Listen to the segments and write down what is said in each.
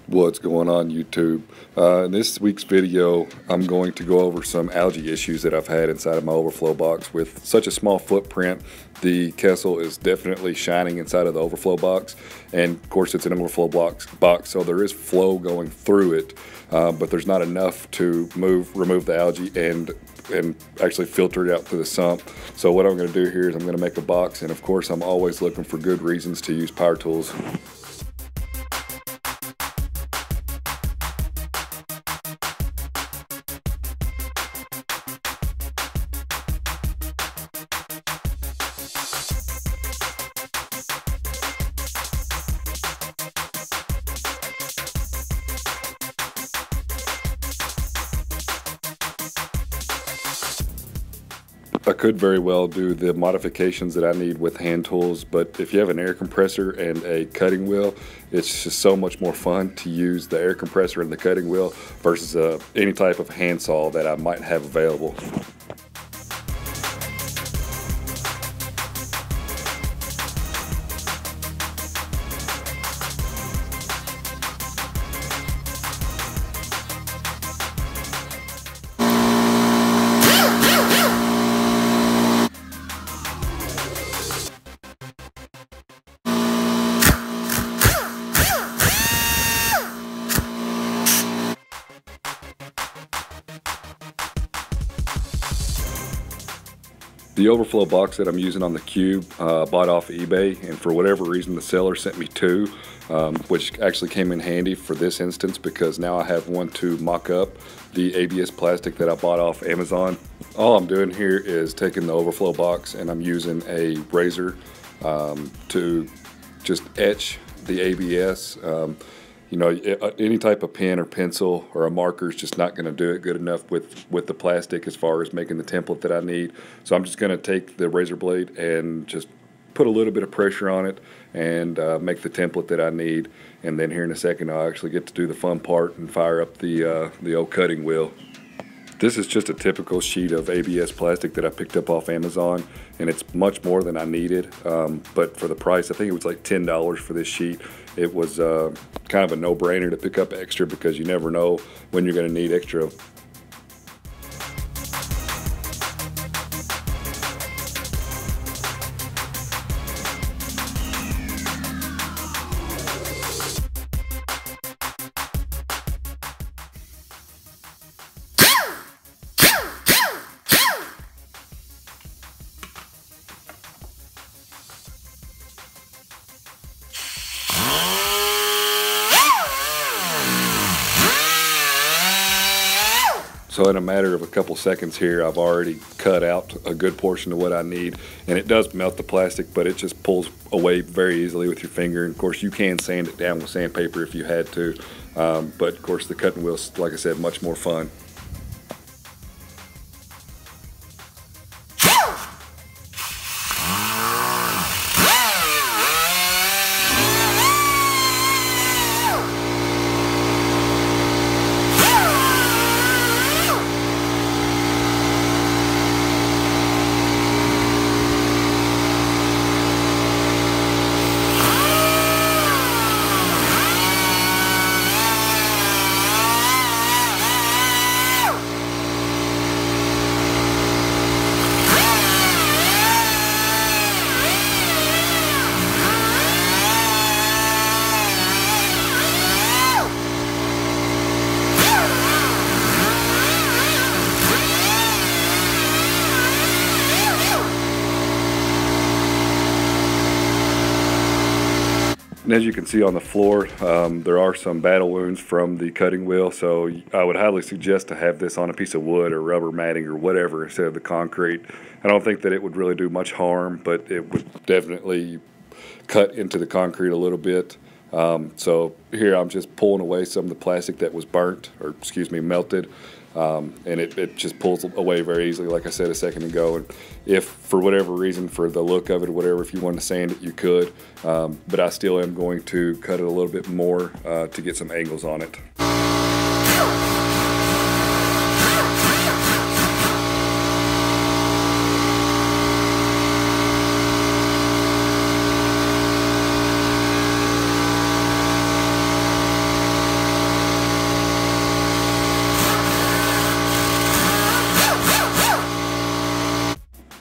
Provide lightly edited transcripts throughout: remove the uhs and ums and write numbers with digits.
What's going on YouTube? In this week's video, I'm going to go over some algae issues that I've had inside of my overflow box. With such a small footprint, the Kessel is definitely shining inside of the overflow box, and of course it's an overflow box, so there is flow going through it, but there's not enough to remove the algae and actually filter it out to the sump. So what I'm going to do here is I'm going to make a box, and of course I'm always looking for good reasons to use power tools. I could very well do the modifications that I need with hand tools, but if you have an air compressor and a cutting wheel, it's just so much more fun to use the air compressor and the cutting wheel versus any type of hand saw that I might have available. The overflow box that I'm using on the Cube, bought off eBay, and for whatever reason the seller sent me two, which actually came in handy for this instance because now I have one to mock up the ABS plastic that I bought off Amazon. All I'm doing here is taking the overflow box and I'm using a razor to just etch the ABS. You know, any type of pen or pencil or a marker is just not going to do it good enough with the plastic as far as making the template that I need. So I'm just going to take the razor blade and just put a little bit of pressure on it and make the template that I need. And then here in a second I'll actually get to do the fun part and fire up the old cutting wheel. This is just a typical sheet of ABS plastic that I picked up off Amazon, and it's much more than I needed, but for the price, I think it was like $10 for this sheet. It was kind of a no-brainer to pick up extra because you never know when you're going to need extra. So in a matter of a couple seconds here, I've already cut out a good portion of what I need, and it does melt the plastic, but it just pulls away very easily with your finger. And of course you can sand it down with sandpaper if you had to, but of course the cutting wheel's, like I said, much more fun. And as you can see on the floor, there are some battle wounds from the cutting wheel, so I would highly suggest to have this on a piece of wood or rubber matting or whatever instead of the concrete. I don't think that it would really do much harm, but it would definitely cut into the concrete a little bit. So here I'm just pulling away some of the plastic that was burnt, or excuse me, melted. And it just pulls away very easily, like I said a second ago. And if for whatever reason, for the look of it or whatever, if you want to sand it, you could, but I still am going to cut it a little bit more to get some angles on it.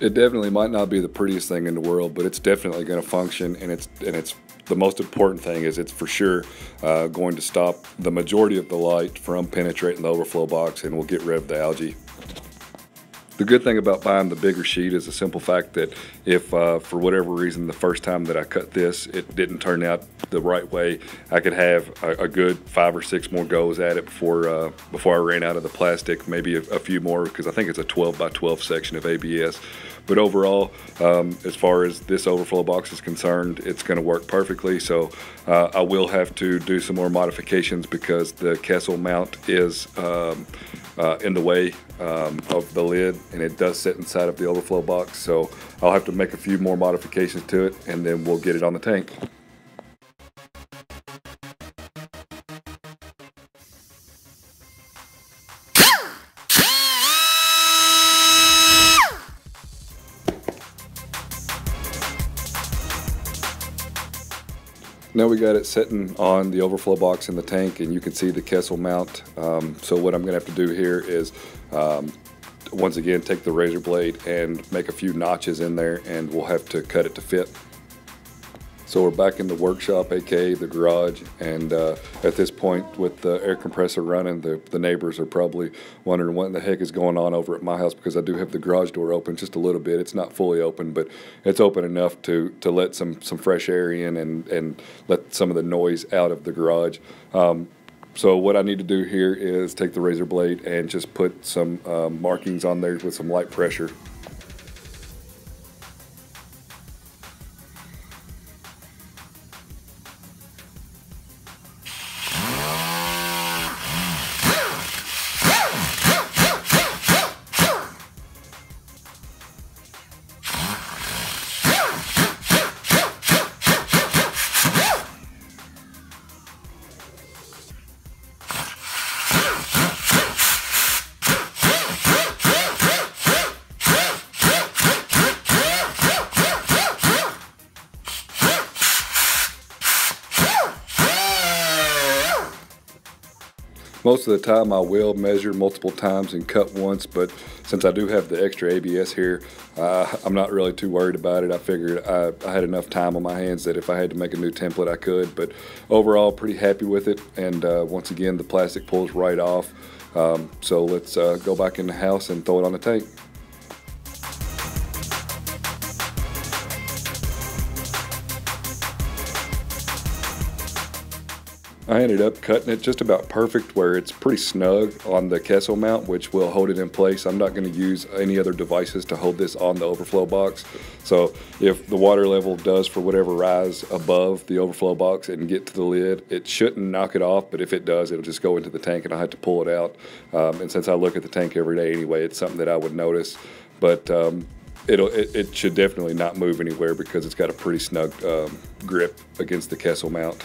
It definitely might not be the prettiest thing in the world, but it's definitely going to function, and it's the most important thing is it's for sure going to stop the majority of the light from penetrating the overflow box, and will get rid of the algae. The good thing about buying the bigger sheet is the simple fact that if for whatever reason the first time that I cut this it didn't turn out the right way, I could have a good 5 or 6 more goes at it before I ran out of the plastic, maybe a few more, because I think it's a 12 by 12 section of ABS. But overall, as far as this overflow box is concerned, it's going to work perfectly. So I will have to do some more modifications because the Kessel mount is in the way of the lid, and it does sit inside of the overflow box. So I'll have to make a few more modifications to it, and then we'll get it on the tank. Now we got it sitting on the overflow box in the tank, and you can see the Kessel mount. So what I'm going to have to do here is once again take the razor blade and make a few notches in there, and we'll have to cut it to fit. So we're back in the workshop, aka the garage, and at this point with the air compressor running, the neighbors are probably wondering what the heck is going on over at my house, because I do have the garage door open just a little bit. It's not fully open, but it's open enough to let some fresh air in and let some of the noise out of the garage. So what I need to do here is take the razor blade and just put some markings on there with some light pressure. Most of the time I will measure multiple times and cut once, but since I do have the extra ABS here, I'm not really too worried about it. I figured I had enough time on my hands that if I had to make a new template I could, but overall pretty happy with it. And once again, the plastic pulls right off. So let's go back in the house and throw it on the tank. I ended up cutting it just about perfect where it's pretty snug on the Kessel mount, which will hold it in place. I'm not going to use any other devices to hold this on the overflow box. So if the water level does for whatever rise above the overflow box and get to the lid, it shouldn't knock it off, but if it does, it'll just go into the tank and I have to pull it out. And since I look at the tank every day anyway, it's something that I would notice. But it should definitely not move anywhere because it's got a pretty snug grip against the Kessel mount.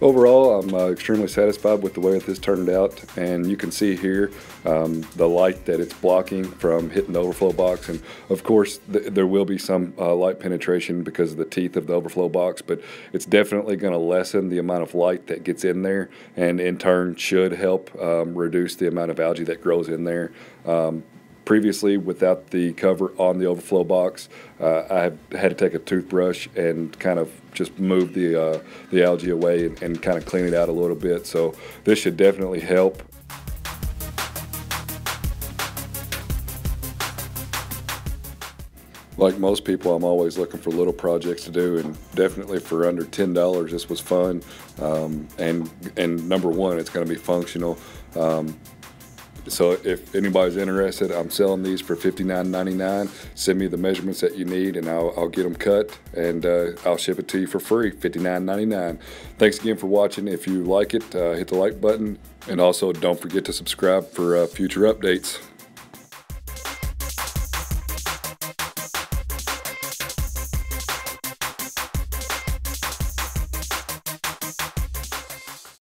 Overall, I'm extremely satisfied with the way this turned out, and you can see here the light that it's blocking from hitting the overflow box. And of course there will be some light penetration because of the teeth of the overflow box, but it's definitely going to lessen the amount of light that gets in there, and in turn should help reduce the amount of algae that grows in there. Previously, without the cover on the overflow box, I had to take a toothbrush and kind of just move the algae away and kind of clean it out a little bit. So this should definitely help. Like most people, I'm always looking for little projects to do, and definitely for under $10, this was fun. And number one, it's going to be functional. So if anybody's interested, I'm selling these for $59.99. Send me the measurements that you need and I'll get them cut, and I'll ship it to you for free, $59.99. Thanks again for watching. If you like it, hit the like button, and also don't forget to subscribe for future updates.